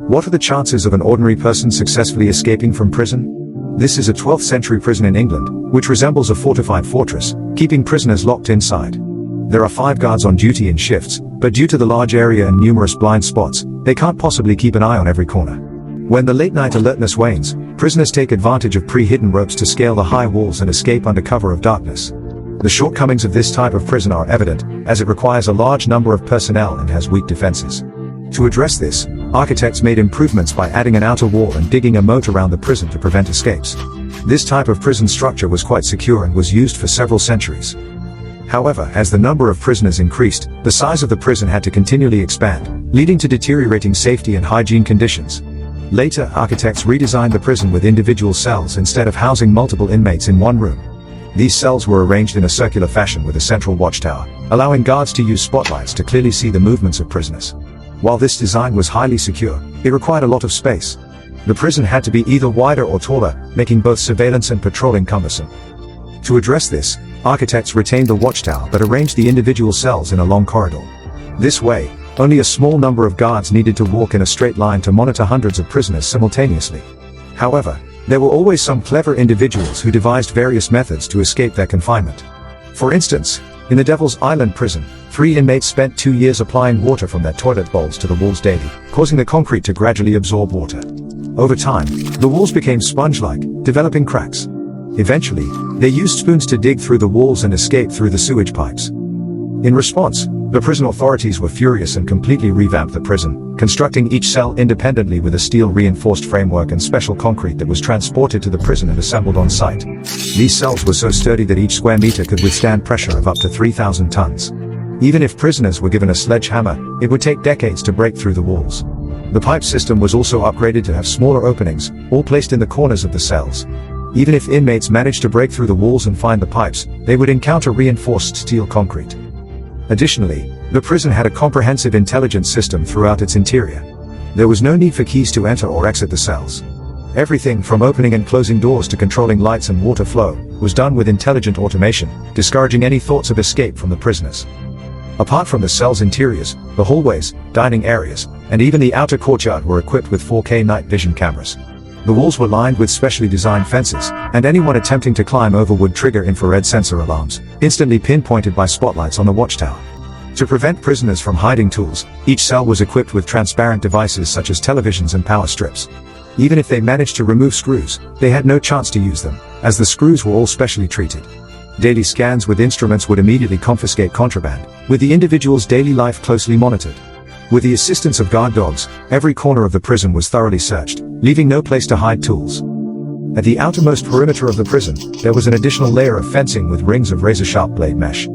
What are the chances of an ordinary person successfully escaping from prison? This is a 12th century prison in England, which resembles a fortified fortress, keeping prisoners locked inside. There are 5 guards on duty in shifts, but due to the large area and numerous blind spots, they can't possibly keep an eye on every corner. When the late-night alertness wanes, prisoners take advantage of pre-hidden ropes to scale the high walls and escape under cover of darkness. The shortcomings of this type of prison are evident, as it requires a large number of personnel and has weak defenses. To address this, architects made improvements by adding an outer wall and digging a moat around the prison to prevent escapes. This type of prison structure was quite secure and was used for several centuries. However, as the number of prisoners increased, the size of the prison had to continually expand, leading to deteriorating safety and hygiene conditions. Later, architects redesigned the prison with individual cells instead of housing multiple inmates in one room. These cells were arranged in a circular fashion with a central watchtower, allowing guards to use spotlights to clearly see the movements of prisoners. While this design was highly secure, it required a lot of space. The prison had to be either wider or taller, making both surveillance and patrolling cumbersome. To address this, architects retained the watchtower but arranged the individual cells in a long corridor. This way, only a small number of guards needed to walk in a straight line to monitor hundreds of prisoners simultaneously. However, there were always some clever individuals who devised various methods to escape their confinement. For instance, in the Devil's Island prison, 3 inmates spent 2 years applying water from their toilet bowls to the walls daily, causing the concrete to gradually absorb water. Over time, the walls became sponge-like, developing cracks. Eventually, they used spoons to dig through the walls and escape through the sewage pipes. In response, the prison authorities were furious and completely revamped the prison, constructing each cell independently with a steel-reinforced framework and special concrete that was transported to the prison and assembled on site. These cells were so sturdy that each square meter could withstand pressure of up to 3,000 tons. Even if prisoners were given a sledgehammer, it would take decades to break through the walls. The pipe system was also upgraded to have smaller openings, all placed in the corners of the cells. Even if inmates managed to break through the walls and find the pipes, they would encounter reinforced steel concrete. Additionally, the prison had a comprehensive intelligence system throughout its interior. There was no need for keys to enter or exit the cells. Everything from opening and closing doors to controlling lights and water flow was done with intelligent automation, discouraging any thoughts of escape from the prisoners. Apart from the cells' interiors, the hallways, dining areas, and even the outer courtyard were equipped with 4K night vision cameras. The walls were lined with specially designed fences, and anyone attempting to climb over would trigger infrared sensor alarms, instantly pinpointed by spotlights on the watchtower. To prevent prisoners from hiding tools, each cell was equipped with transparent devices such as televisions and power strips. Even if they managed to remove screws, they had no chance to use them, as the screws were all specially treated. Daily scans with instruments would immediately confiscate contraband, with the individual's daily life closely monitored. With the assistance of guard dogs, every corner of the prison was thoroughly searched, leaving no place to hide tools. At the outermost perimeter of the prison, there was an additional layer of fencing with rings of razor-sharp blade mesh.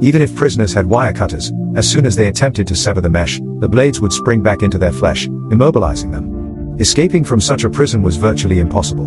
Even if prisoners had wire cutters, as soon as they attempted to sever the mesh, the blades would spring back into their flesh, immobilizing them. Escaping from such a prison was virtually impossible.